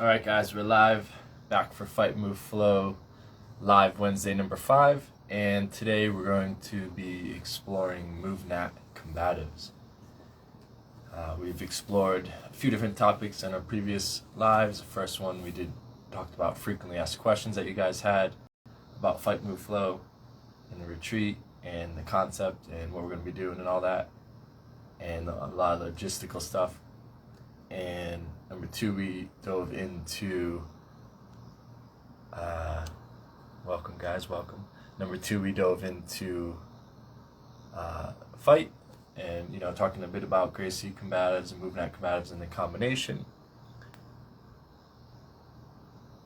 All right, guys, we're live, back for Fight Move Flow live Wednesday number 5, and today we're going to be exploring MovNat Combatives. We've explored a few different topics in our previous lives. The first one we talked about frequently asked questions that you guys had about Fight Move Flow and the retreat and the concept and what we're going to be doing and all that, and a lot of logistical stuff. And number 2, we dove into welcome guys, welcome. Number 2, we dove into fight and talking a bit about Gracie Combatives and MovNat Combatives and the combination.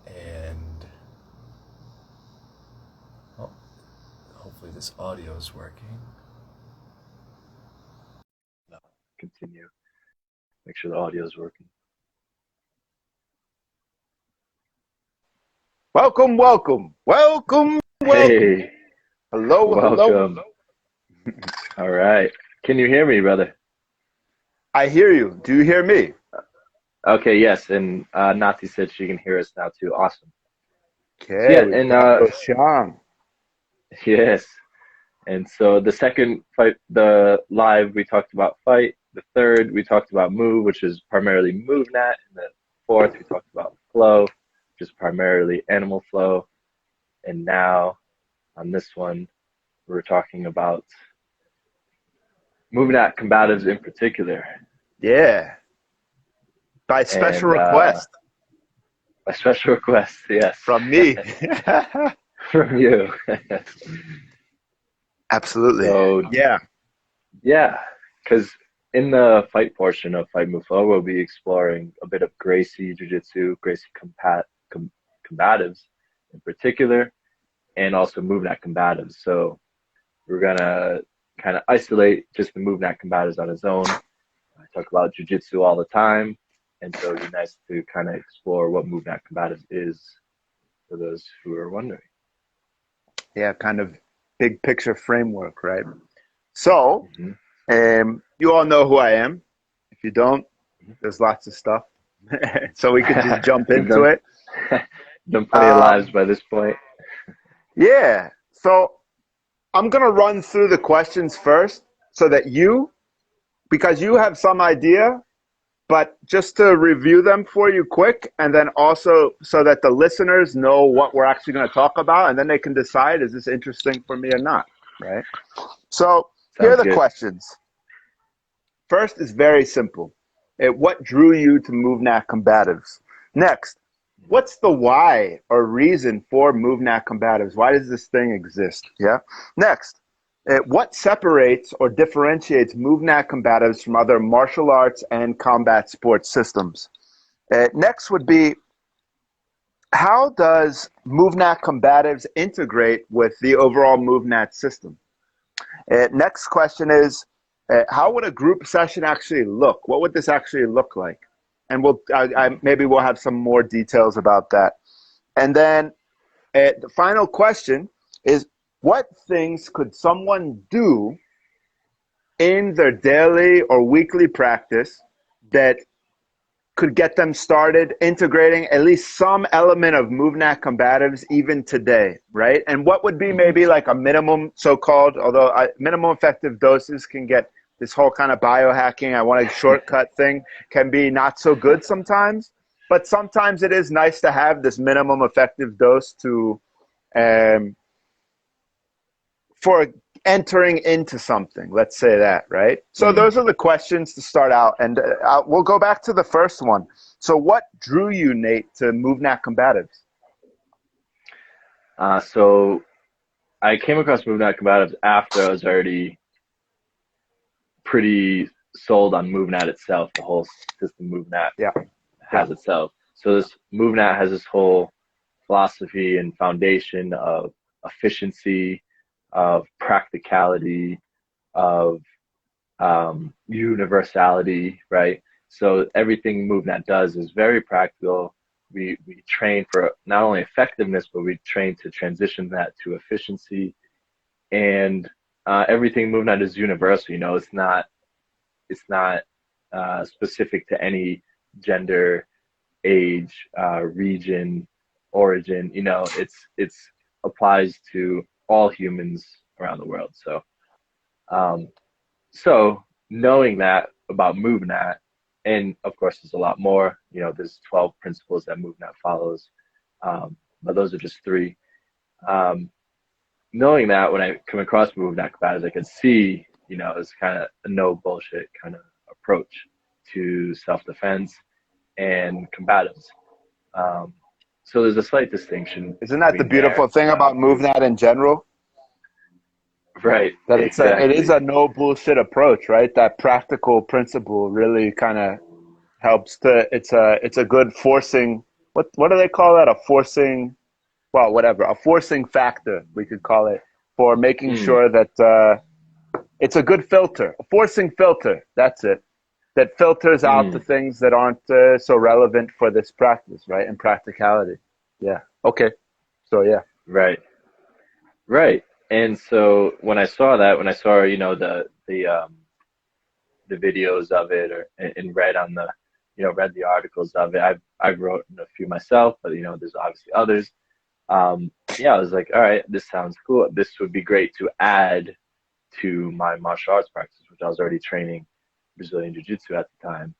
And hopefully this audio is working. No, continue. Make sure the audio is working. Welcome. Hey, Hello. welcome. All right. Can you hear me, brother? I hear you. Do you hear me? Okay, yes. And Nati said she can hear us now too. Awesome. Okay. Yeah, and Sean. yes. And so the second fight, the live, we talked about fight. The third, we talked about move, which is primarily MovNat. And the fourth, we talked about flow, which is primarily animal flow. And now, on this one, we're talking about MovNat Combatives in particular. Yeah. By special request. By special request, yes. From me. From you. Absolutely. So, yeah. Because in the fight portion of Fight Move Flow, we'll be exploring a bit of Gracie Jiu-Jitsu, Gracie Combatives in particular, and also MovNat Combatives. So we're going to kind of isolate just the MovNat Combatives on its own. I talk about Jiu-Jitsu all the time, and so it'd be nice to kind of explore what MovNat Combatives is for those who are wondering. Yeah, kind of big picture framework, right? So, you all know who I am. If you don't, there's lots of stuff. So we could just jump into it. Done plenty of lives by this point. Yeah. So I'm going to run through the questions first so that because you have some idea, but just to review them for you quick, and then also so that the listeners know what we're actually going to talk about, and then they can decide, is this interesting for me or not, right? So here are the questions. First is very simple. What drew you to MovNat Combatives? Next, what's the why or reason for MovNat Combatives? Why does this thing exist? Yeah. Next, what separates or differentiates MovNat Combatives from other martial arts and combat sports systems? Next would be, how does MovNat Combatives integrate with the overall MovNat system? Next question is, how would a group session actually look? What would this actually look like? And maybe we'll have some more details about that. And then the final question is, what things could someone do in their daily or weekly practice that could get them started integrating at least some element of MovNat Combatives even today, right? And what would be maybe like a minimum so-called, although minimum effective doses can get this whole kind of biohacking, I want a shortcut thing, can be not so good sometimes. But sometimes it is nice to have this minimum effective dose for entering into something, let's say that, right? So those are the questions to start out, and we'll go back to the first one. So what drew you, Nate, to MovNat Combatives? So I came across MovNat Combatives after I was already pretty sold on MovNat itself, the whole system MovNat has itself. So this MovNat has this whole philosophy and foundation of efficiency, of practicality, of universality, right? So everything MovNat does is very practical. We train for not only effectiveness, but we train to transition that to efficiency. And everything MovNat is universal. You know, it's not specific to any gender, age, region, origin. It's applies to all humans around the world. Um, so knowing that about MovNat, and of course there's a lot more. There's 12 principles that MovNat follows, but those are just three. Um, Knowing that, when I come across MovNat Combatives, I could see, it's kind of a no bullshit kind of approach to self-defense and combatives. So there's a slight distinction. Isn't that the between beautiful thing about MovNat in general? Right. That Exactly. it is a no bullshit approach, right? That practical principle really kind of helps to. It's a good forcing. What do they call that? A forcing. Well, whatever. A forcing factor, we could call it, for making sure that it's a good filter. A forcing filter. That's it. That filters out the things that aren't so relevant for this practice, right? And practicality. Yeah. Okay. So yeah. Right. Right. And so when I saw that, the videos of it, and read on the, read the articles of it, I've wrote a few myself, but there's obviously others. I was like, all right, this sounds cool. This would be great to add to my martial arts practice, which I was already training Brazilian Jiu-Jitsu at the time.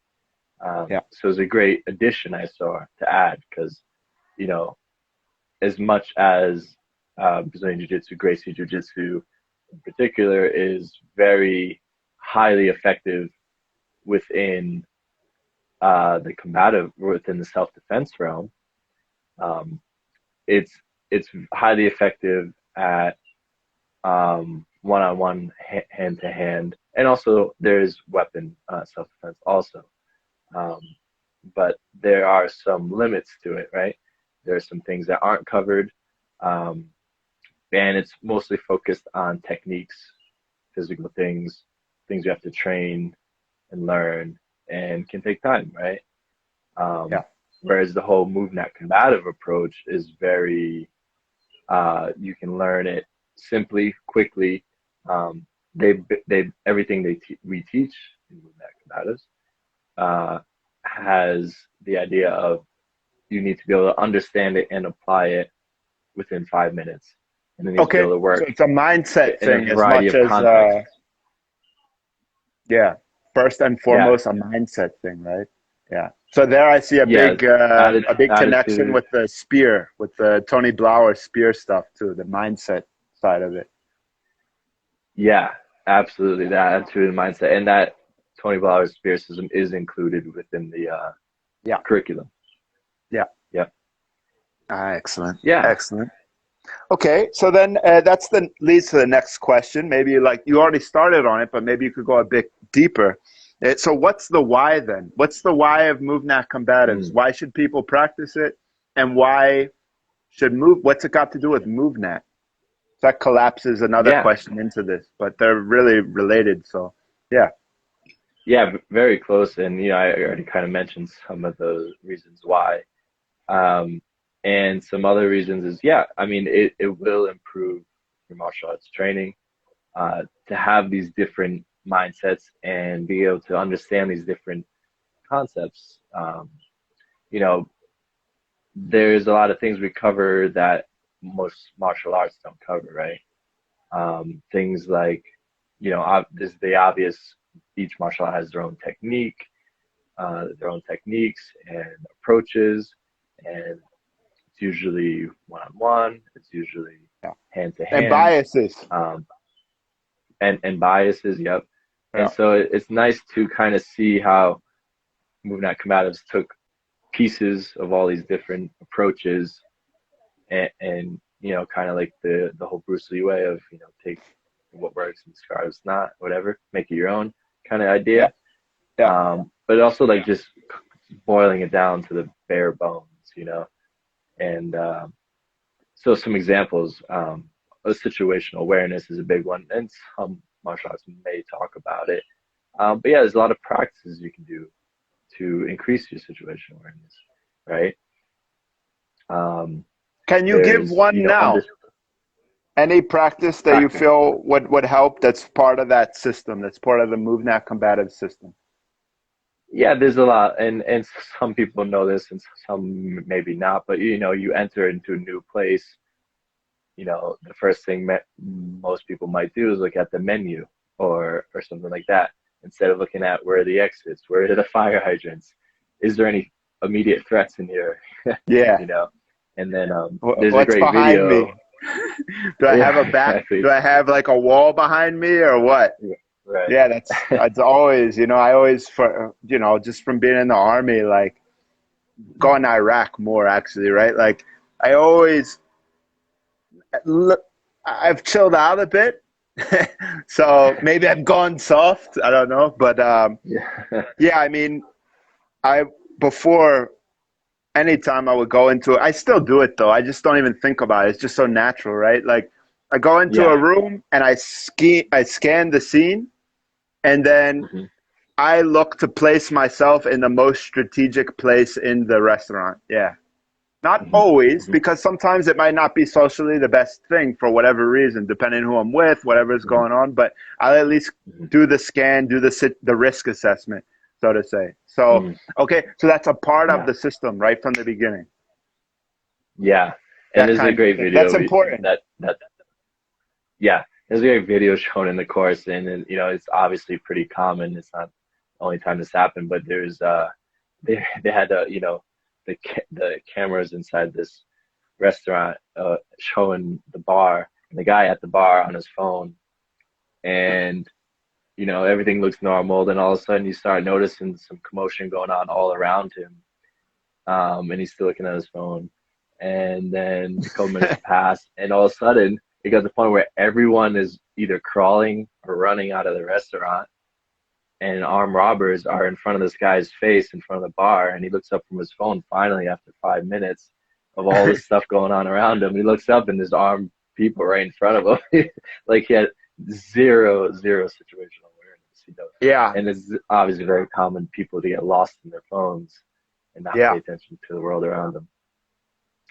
So it was a great addition I saw to add because, as much as Brazilian Jiu-Jitsu, Gracie Jiu-Jitsu in particular, is very highly effective within within the self-defense realm. It's highly effective at one-on-one, hand-to-hand, and also there's weapon self-defense also. But there are some limits to it, right? There are some things that aren't covered, and it's mostly focused on techniques, physical things you have to train and learn, and can take time, right? Whereas the whole MovNat combative approach is very, you can learn it simply, quickly. Everything we teach in MovNat combatives has the idea of you need to be able to understand it and apply it within 5 minutes, and then you be able to work. So it's a mindset thing as much as first and foremost a mindset thing, right? Yeah. So there I see a big connection with the spear, with the Tony Blauer spear stuff too, the mindset side of it. Yeah, absolutely. That attitude and mindset, and that Tony Blauer spear system is included within the curriculum. Yeah. Yeah. Excellent. Yeah. Excellent. Okay, so then leads to the next question. Maybe you already started on it, but maybe you could go a bit deeper. So what's the why then? What's the why of MovNat Combatives? Why should people practice it? And why what's it got to do with MovNat? So that collapses another question into this, but they're really related. So yeah. Yeah, very close. And, I already kind of mentioned some of those reasons why. And some other reasons is, it will improve your martial arts training, to have these different mindsets and be able to understand these different concepts. There's a lot of things we cover that most martial arts don't cover, right? Things like, there's the obvious, each martial art has their own techniques and approaches, and it's usually one-on-one, it's usually hand-to-hand. And biases. And biases, yep. And so it's nice to kind of see how MovNat Combatives took pieces of all these different approaches and kind of like the whole Bruce Lee way of, take what works and discard what's not, whatever, make it your own kind of idea. But also like just boiling it down to the bare bones, and so some examples, of situational awareness is a big one, and some martial arts may talk about it, but there's a lot of practices you can do to increase your situational awareness, right? Can you give one now? Any practice that you feel would help, that's part of that system, that's part of the MovNat combative system? Yeah, there's a lot, and some people know this, and some maybe not. But you enter into a new place. The first thing most people might do is look at the menu or something like that, instead of looking at where are the exits, where are the fire hydrants, is there any immediate threats in here, Yeah. you know? And then there's a What's great behind video. me? Do I have a Yeah, back? exactly. Do I have like a wall behind me or what? Yeah, right. Yeah, that's always, I always, just from being in the army, like going to Iraq more actually, right? Like I always look, I've chilled out a bit. So maybe I've gone soft. I don't know. But Yeah. yeah, I mean, I, before, anytime I would go into it, I still do it though. I just don't even think about it. It's just so natural, right? Like I go into a Yeah. room and I scan the scene, and then Hmm. I look to place myself in the most strategic place in the restaurant. Yeah. Not Hmm. always, Hmm. because sometimes it might not be socially the best thing for whatever reason, depending who I'm with, whatever's Hmm. going on. But I'll at least Hmm. do the scan, do the risk assessment, so to say. So, Hmm. okay, so that's a part of Yeah. the system right from the beginning. Yeah. And That there's a kind of great thing. That's video important. that yeah, there's a great video shown in the course, and it's obviously pretty common. It's not the only time this happened, but there's they had the cameras inside this restaurant showing the bar, and the guy at the bar on his phone, and everything looks normal. Then all of a sudden you start noticing some commotion going on all around him, and he's still looking at his phone. And then a couple minutes pass, and all of a sudden it got to the point where everyone is either crawling or running out of the restaurant, and armed robbers are in front of this guy's face in front of the bar, and he looks up from his phone finally after 5 minutes of all this stuff going on around him. He looks up and there's armed people right in front of him. Like he had zero situational awareness. Yeah, And it's obviously very common people to get lost in their phones and not yeah. pay attention to the world around them.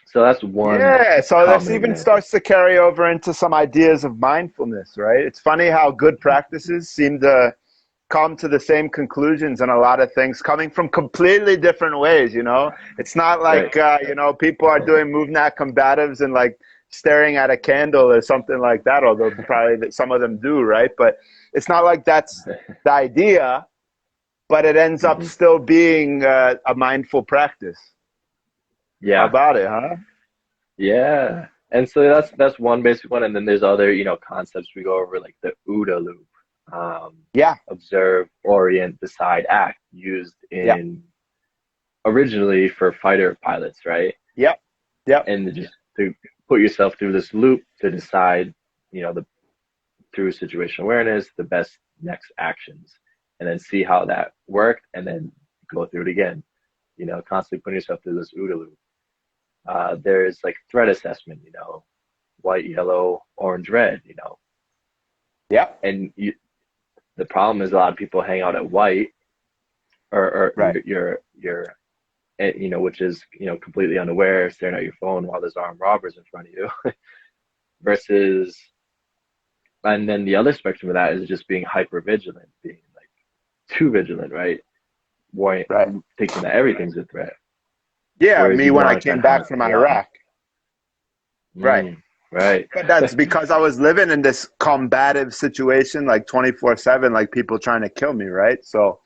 So that's one Yeah, so this common even example. starts to carry over into some ideas of mindfulness, right? It's funny how good practices seem to come to the same conclusions and a lot of things coming from completely different ways. It's not Right. like people are doing MovNat Combatives and like staring at a candle or something like that, although probably that some of them do, right? But it's not like that's the idea, but it ends up Hmm. still being a mindful practice. How Yeah. about it, huh? Yeah. And so that's one basic one, and then there's other concepts we go over, like the OODA loop, um, Yeah, observe, orient, decide, act, used yeah, in originally for fighter pilots, right? yep, yep. And just to put yourself through this loop to decide, the through situational awareness, the best next actions, and then see how that worked, and then go through it again. Constantly putting yourself through this OODA loop. There's like threat assessment, white, yellow, orange, red. Yep. And the problem is a lot of people hang out at white, or Right. you're which is completely unaware, staring at your phone while there's armed robbers in front of you, versus, and then the other spectrum of that is just being hyper vigilant, being like too vigilant, right? Why, Right. thinking that everything's a threat, Yeah, whereas me you when I want to came kind of have back it from beyond. Iraq. Right. Right. But that's because I was living in this combative situation like 24/7, like people trying to kill me, right? So,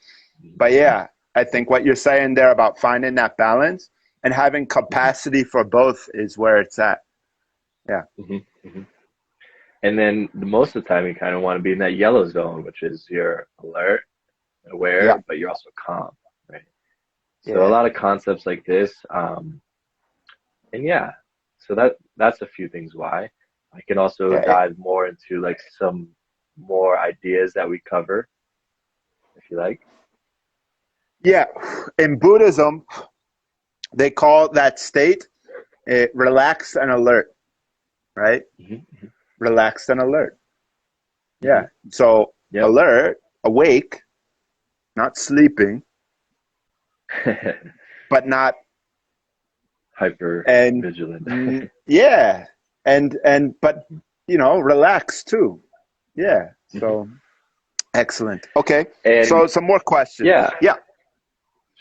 but yeah, I think what you're saying there about finding that balance and having Hmm. capacity for both is where it's at. Yeah. Hmm. Hmm. And then most of the time, you kind of want to be in that yellow zone, which is you're alert, Yeah. aware, but you're also calm, right? So a Yeah. lot of concepts like this, and yeah, so that's a few things why. I can also Yeah. dive more into like some more ideas that we cover, if you like. Yeah. In Buddhism, they call that state relaxed and alert, right? Hmm. Relaxed and alert. Hmm. Yeah. So Yep. alert, awake, not sleeping, but not Hyper and vigilant. yeah, and but relax too. Yeah. Hmm. So excellent. Okay. And So some more questions. yeah, Yeah.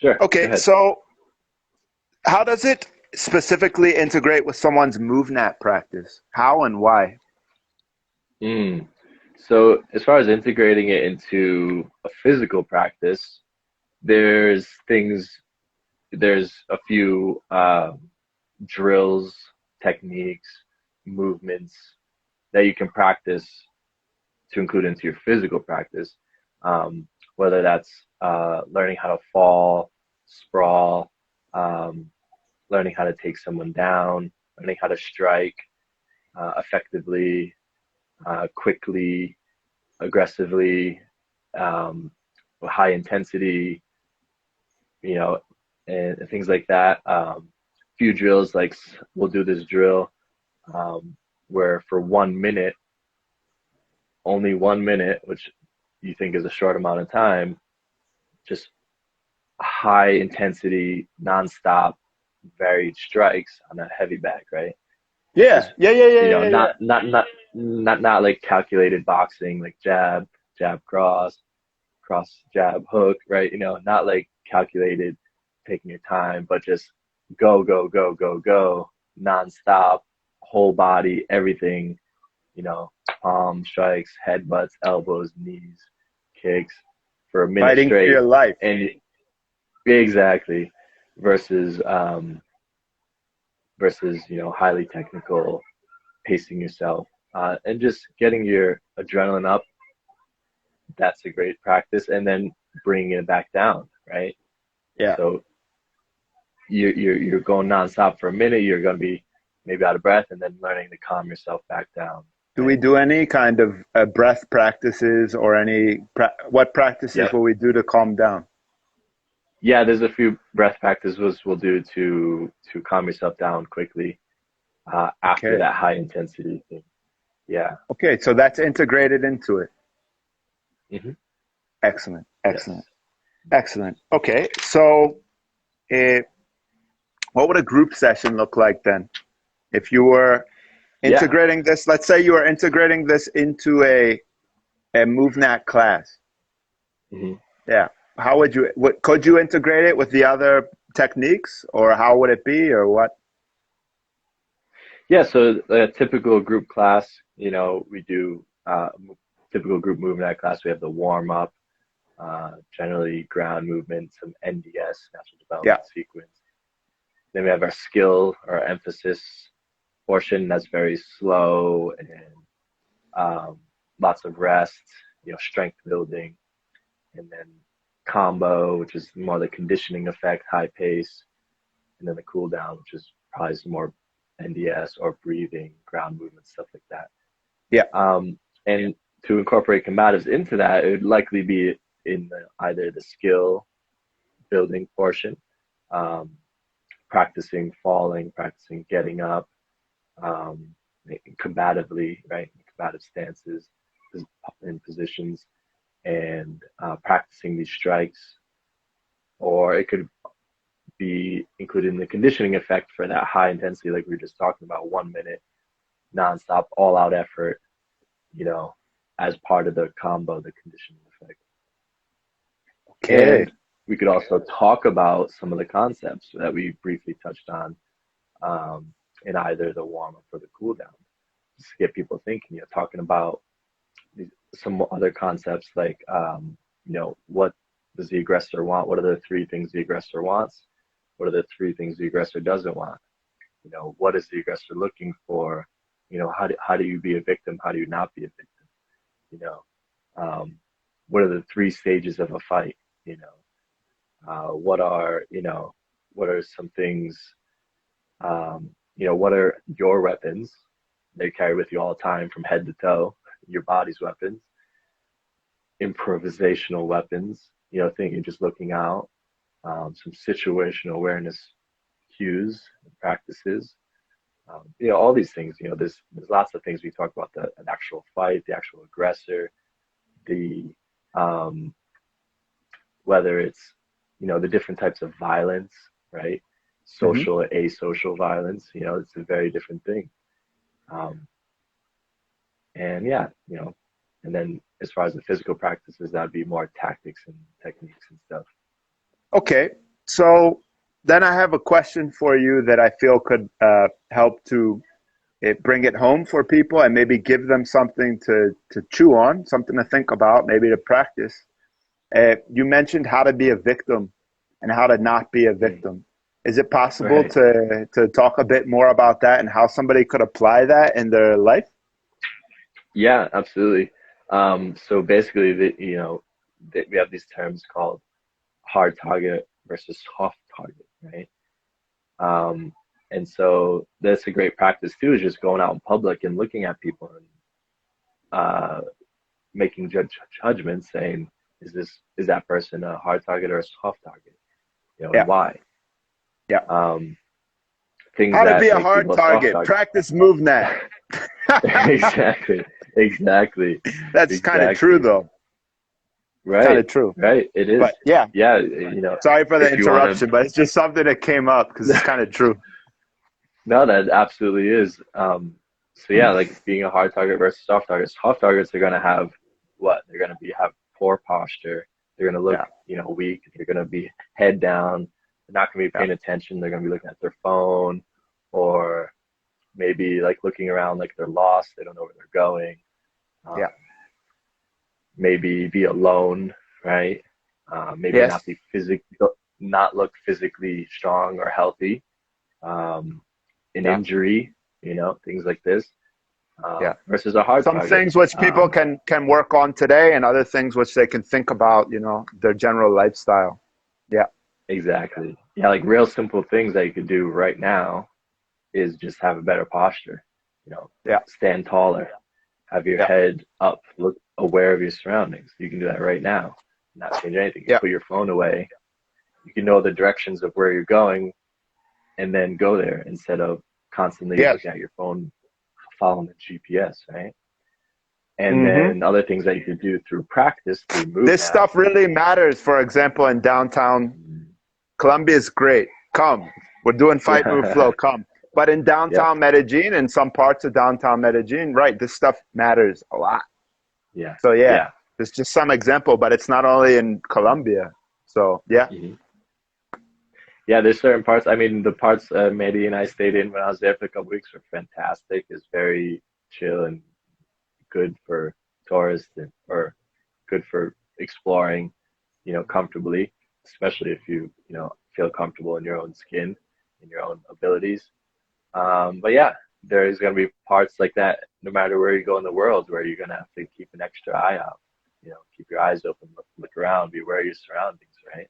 Sure. Go Okay, ahead. so how does it specifically integrate with someone's MovNat practice? How and why? Mm. So as far as integrating it into a physical practice, there's things, there's a few drills, techniques, movements that you can practice to include into your physical practice, whether that's learning how to fall, sprawl, um, learning how to take someone down, learning how to strike effectively, quickly, aggressively, high intensity, you know, and things like that. Few drills like we'll do this drill where for 1 minute, only 1 minute, which you think is a short amount of time, just high intensity, nonstop, varied strikes on a heavy bag, right? Yeah, Just yeah, yeah, yeah, you know, yeah, yeah. not like calculated boxing, like jab, jab, cross, cross, jab, hook, right? You know, not like calculated, taking your time, but just go, go, go, go, go, nonstop, whole body, everything, you know, palm strikes, headbutts, elbows, knees, kicks for a minute Fighting for your straight. life. And exactly versus you know, highly technical, pacing yourself, and just getting your adrenaline up. That's a great practice, and then bringing it back down, right? Yeah. So you're going nonstop for a minute. You're going to be maybe out of breath, and then learning to calm yourself back down, Do we right? do any kind of breath practices or what practices Yep. will we do to calm down? Yeah, there's a few breath practices we'll do to calm yourself down quickly after Okay. that high intensity thing. Yeah. Okay, so that's integrated into it. Hmm. Excellent, Yes. excellent, excellent. Okay, so uh, what would a group session look like then? If you were Yeah. integrating this, let's say you were integrating this into a MovNat class. Hmm. Yeah. How would you, could you integrate it with the other techniques or how would it be or what? Yeah. So a typical group class, you know, we do typical group movement class. We have the warm up, generally ground movement, some NDS, natural Yeah. development sequence. Then we have our skill or emphasis portion that's very slow and um, lots of rest, you know, strength building, and then combo, which is more the conditioning effect, high pace, and then the cool down, which is probably some more NDS or breathing, ground movement, stuff like that. Yeah. And to incorporate combatives into that, it would likely be in either the skill building portion, um, practicing falling, practicing getting up, um, combatively, right? Combative stances in positions, and practicing these strikes. Or it could be included in the conditioning effect for that high intensity, like we were just talking about, 1 minute, nonstop, all out effort, you know, as part of the combo, the conditioning effect. Okay. And we could also talk about some of the concepts that we briefly touched on um, in either the warm up or the cool down, just to get people thinking. You know, talking about some other concepts like, you know, what does the aggressor want? What are the three things the aggressor wants? What are the three things the aggressor doesn't want? You know, what is the aggressor looking for? You know, how do you be a victim? How do you not be a victim? You know, what are the three stages of a fight? You know, what are some things, you know, what are your weapons they carry with you all the time from head to toe, your body's weapons, improvisational weapons, you know, thinking, just looking out, some situational awareness cues and practices, you know, all these things, you know, there's lots of things we talk about, an actual fight, the actual aggressor, the, um, whether it's, you know, the different types of violence, right? Hmm. Social or asocial violence, you know, it's a very different thing. Um, and yeah, you know, and then as far as the physical practices, that'd be more tactics and techniques and stuff. Okay. So then I have a question for you that I feel could help to bring it home for people and maybe give them something to chew on, something to think about, maybe to practice. You mentioned how to be a victim and how to not be a victim. Is it possible Right. to talk a bit more about that and how somebody could apply that in their life? Yeah, absolutely. So basically, we have these terms called hard target versus soft target, right? And so that's a great practice too, is just going out in public and looking at people and making judgments, saying, is that person a hard target or a soft target? Yeah. And why? Yeah. Things How to that be a make hard people a soft target. target. Practice MovNat. Exactly. That's kind of true, though. Right. Kind of true. Right. It is. But yeah. Yeah. Sorry for the if you wanna, interruption, but it's just something that came up because it's kind of true. No, that absolutely is. So yeah, like being a hard target versus soft targets. Soft targets are going to have what? They're going to have poor posture. They're going to look, weak. They're going to be head down. They're not going to be paying attention. They're going to be looking at their phone, or maybe like looking around like they're lost. They don't know where they're going. Maybe be alone, right? Maybe not look physically strong or healthy. An injury, things like this. Versus a hard target. Some things which people can work on today, and other things which they can think about, their general lifestyle. Yeah. Exactly. Yeah, like real simple things that you could do right now is just have a better posture. Stand taller, have your head up, look aware of your surroundings. You can do that right now, not change anything. You put your phone away. You can know the directions of where you're going, and then go there instead of constantly looking at your phone, following the GPS, right? And then other things that you could do through practice, through movement. This stuff really matters. For example, in downtown Colombia is great. Come. We're doing Fight Move Flow. Come. But in downtown Medellin and some parts of downtown Medellin, right, this stuff matters a lot. Yeah. So, there's just some example, but it's not only in Colombia. So, Yeah, there's certain parts. I mean, the parts Medellin I stayed in when I was there for a couple weeks were fantastic. It's very chill and good for tourists or good for exploring, comfortably, especially if you, feel comfortable in your own skin and your own abilities. But yeah, there's going to be parts like that no matter where you go in the world where you're going to have to keep an extra eye out, keep your eyes open, look around, be aware of your surroundings, right?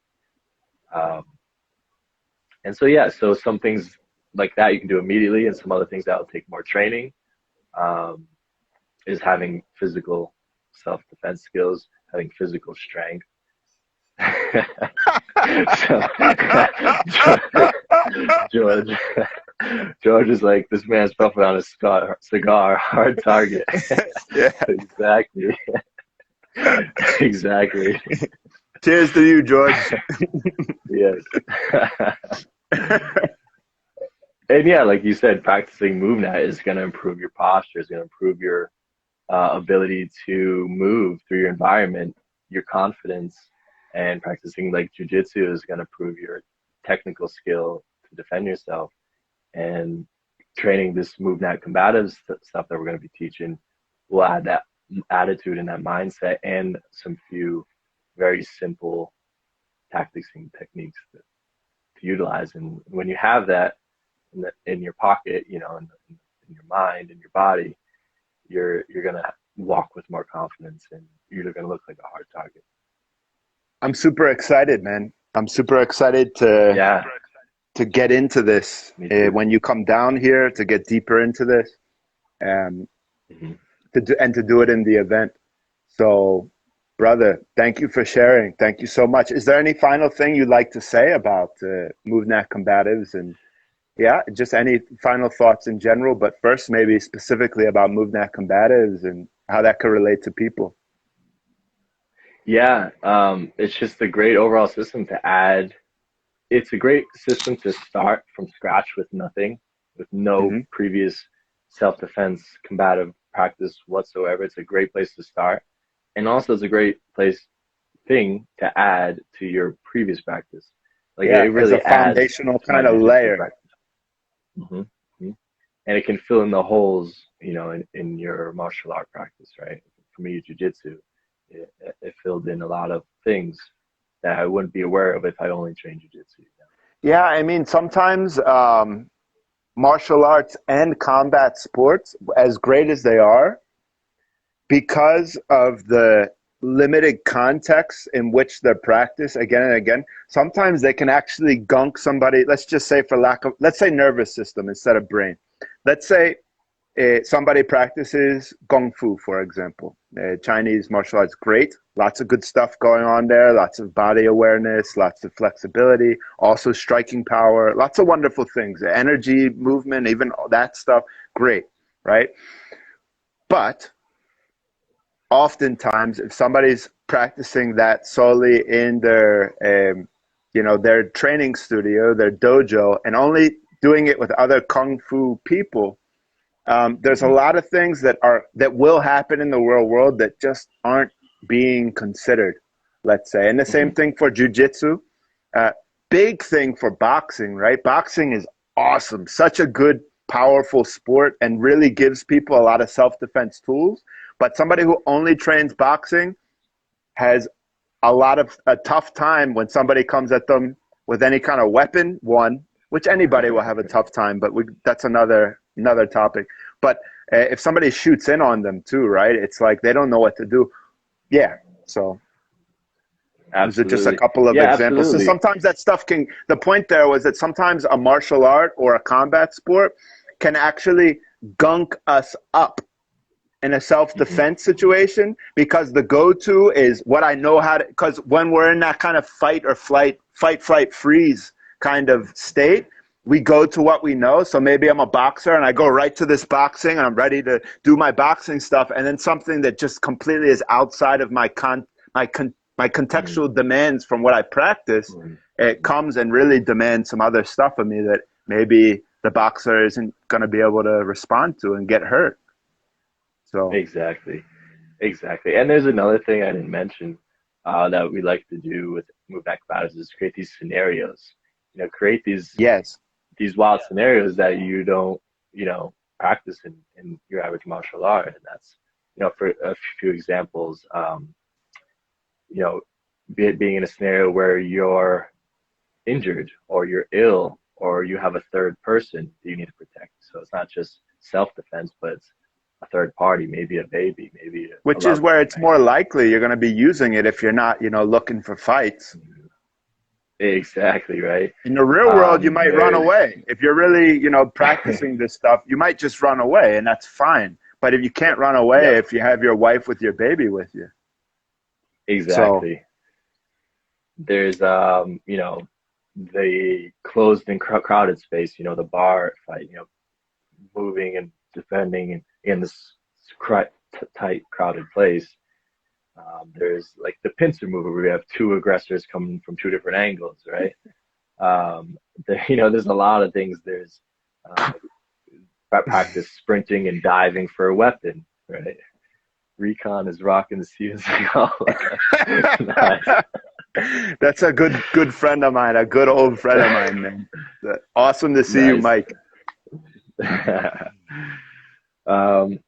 And so some things like that you can do immediately, and some other things that will take more training is having physical self-defense skills, having physical strength. George is like, this man's puffing on a cigar, hard target. Exactly. Exactly. Cheers to you, George. Yes. And yeah, like you said, practicing MovNat is going to improve your posture, is going to improve your ability to move through your environment, your confidence, and practicing like jujitsu is going to improve your technical skill to defend yourself. And training this MovNat Combatives stuff that we're going to be teaching will add that attitude and that mindset and some few very simple tactics and techniques to utilize. And when you have that in your pocket, in your mind and your body, you're going to walk with more confidence, and you're going to look like a hard target. I'm super excited, man. I'm super excited to get into this when you come down here, to get deeper into this, and to do it in the event. So, brother, thank you for sharing. Thank you so much. Is there any final thing you'd like to say about MovNat Combatives, and just any final thoughts in general, but first maybe specifically about MovNat Combatives and how that could relate to people? Yeah, it's just a great overall system to add. It's a great system to start from scratch with nothing, with no previous self-defense combative practice whatsoever. It's a great place to start. And also it's a great thing to add to your previous practice. Like Yeah, it as really a adds foundational to my kind of jiu-jitsu layer. practice. Hmm. And it can fill in the holes, you know, in your martial art practice, right? For me, jiu-jitsu, it filled in a lot of things that I wouldn't be aware of if I only trained jiu-jitsu. Yeah, I mean, sometimes martial arts and combat sports, as great as they are, because of the limited context in which they're practiced again and again, sometimes they can actually gunk somebody. Let's just say, for lack of, let's say nervous system instead of brain. Let's say somebody practices Kung Fu, for example. Chinese martial arts, great. Lots of good stuff going on there. Lots of body awareness, lots of flexibility, also striking power, lots of wonderful things. Energy, movement, even all that stuff, great, right? But oftentimes, if somebody's practicing that solely in their, their training studio, their dojo, and only doing it with other Kung Fu people, there's a Hmm. lot of things that will happen in the real world that just aren't being considered, let's say. And the same Hmm. thing for jujitsu. Uh, Big thing for boxing, right? Boxing is awesome, such a good, powerful sport, and really gives people a lot of self-defense tools. But somebody who only trains boxing has a tough time when somebody comes at them with any kind of weapon. One, which anybody will have a tough time, but that's another topic. But if somebody shoots in on them too, right? It's like they don't know what to do. Yeah. So those are just a Absolutely. couple of Yeah, examples. So absolutely. sometimes that stuff can. The point there was that sometimes a martial art or a combat sport can actually gunk us up in a Hmm. self-defense situation, because the go-to is what I know how to, because when we're in that kind of fight or flight, fight, flight, freeze kind of state, we go to what we know. So maybe I'm a boxer and I go right to this boxing and I'm ready to do my boxing stuff. And then something that just completely is outside of my contextual demands from what I practice, Hmm. it comes and really demands some other stuff of me that maybe the boxer isn't going to be able to respond to and get hurt. So Exactly. Exactly. And there's another thing I didn't mention that we like to do with Move Back Battles is create these scenarios. You know, create yes. these wild scenarios that you don't, you know, practice in your average martial art. And that's, you know, for a few examples, you know, being in a scenario where you're injured or you're ill or you have a third person that you need to protect. So it's not just self-defense, but it's a third party, maybe a baby, maybe a Which is loved where one, it's right? more likely you're going to be using it if you're not, looking for fights. Exactly, right. In the real world, you might run There's away. If you're really, practicing this stuff, you might just run away, and that's fine. But if you can't run away, Yep, if you have your wife with your baby with you. So, exactly. There's you know, the closed and crowded space, you know, the bar fight, you know, moving and defending in this tight crowded place. There's like the pincer move where we have two aggressors coming from two different angles, right? You know, there's a lot of things. There's uh, practice sprinting and diving for a weapon, right? Recon is rocking the CSGO. Nice. that's a good friend of mine, a good old friend of mine, man. Awesome to see you, Nice. Mike.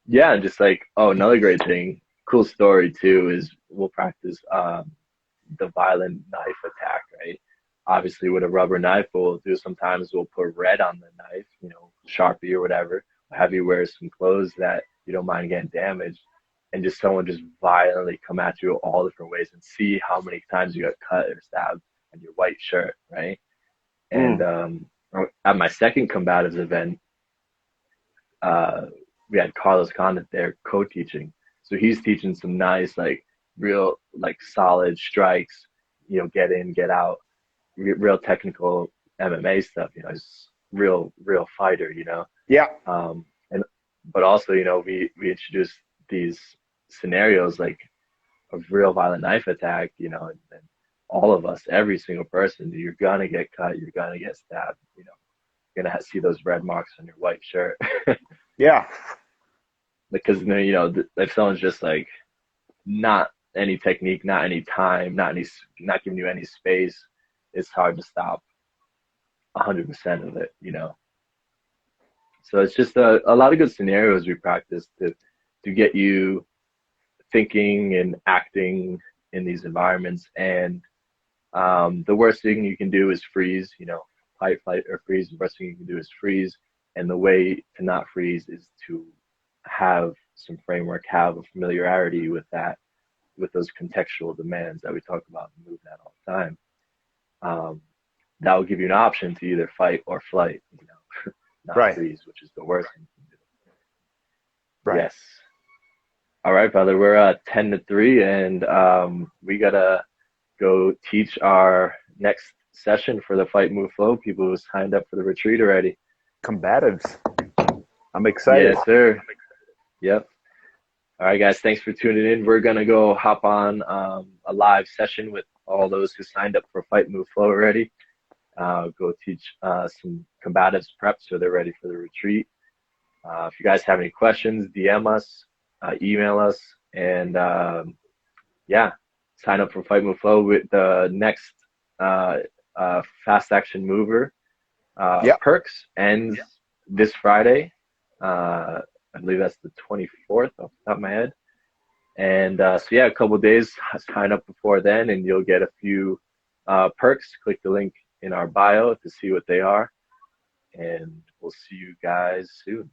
Yeah, and just like, oh, another great thing, cool story too, is we'll practice the violent knife attack, right? Obviously, with a rubber knife, what we'll do sometimes we'll put red on the knife, you know, Sharpie or whatever, have you wear some clothes that you don't mind getting damaged, and just someone just violently come at you all different ways and see how many times you got cut or stabbed on your white shirt, right? And Mm. at my second combatives event, uh, we had Carlos Condit there co-teaching. So he's teaching some nice, like real, like solid strikes, you know, get in, get out, real technical MMA stuff. You know, he's real fighter. You know, Yeah. and but also, you know, we introduced these scenarios like a real violent knife attack. You know, and all of us, every single person, you're gonna get cut, you're gonna get stabbed. You know, you're gonna see those red marks on your white shirt. Yeah. Because you know, if someone's just like not any technique, not any time, not giving you any space, it's hard to stop 100% of it, you know. So it's just a lot of good scenarios we practice to get you thinking and acting in these environments. And the worst thing you can do is freeze, you know, fight, flight, or freeze. The worst thing you can do is freeze. And the way to not freeze is to have some framework, have a familiarity with that, with those contextual demands that we talk about in MovNat all the time. That will give you an option to either fight or flight, you know, not freeze, which is the worst thing you can do. Right. Yes. All right, brother. We're 10-3, and we gotta go teach our next session for the Fight Move Flow people who signed up for the retreat already. Combatives. I'm excited. Yes, sir. Yep. All right, guys. Thanks for tuning in. We're gonna go hop on a live session with all those who signed up for Fight Move Flow already. Go teach some combatives prep so they're ready for the retreat. If you guys have any questions, DM us, email us, and yeah, sign up for Fight Move Flow with the next Fast Action Mover perks ends this Friday. I believe that's the 24th off the top of my head. And so yeah, a couple of days, sign up before then and you'll get a few perks. Click the link in our bio to see what they are. And we'll see you guys soon.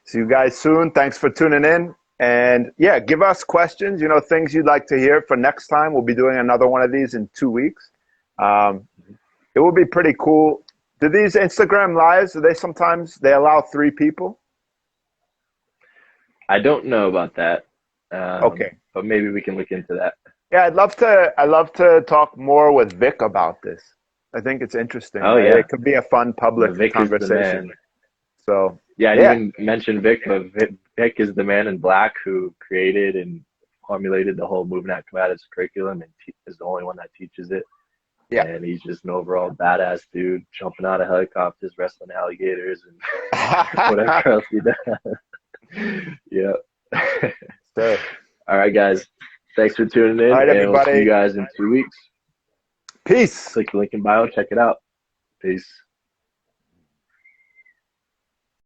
See you guys soon. Thanks for tuning in. And yeah, give us questions, you know, things you'd like to hear for next time. We'll be doing another one of these in 2 weeks. It will be pretty cool. Do these Instagram lives, do they sometimes, they allow 3 people? I don't know about that. Okay. But maybe we can look into that. Yeah, I'd love to talk more with Vic about this. I think it's interesting. Oh, yeah. It could be a fun public Vic conversation. So yeah, I didn't even mention Vic, but Vic is the man in black who created and formulated the whole MovNat Combatives curriculum and is the only one that teaches it. Yeah. And he's just an overall badass dude, jumping out of helicopters, wrestling alligators, and whatever else he does. Yeah. Sure. All right, guys. Thanks for tuning in. All right, everybody. And we'll see you guys in 2 weeks. Peace. Click the link in bio. Check it out. Peace.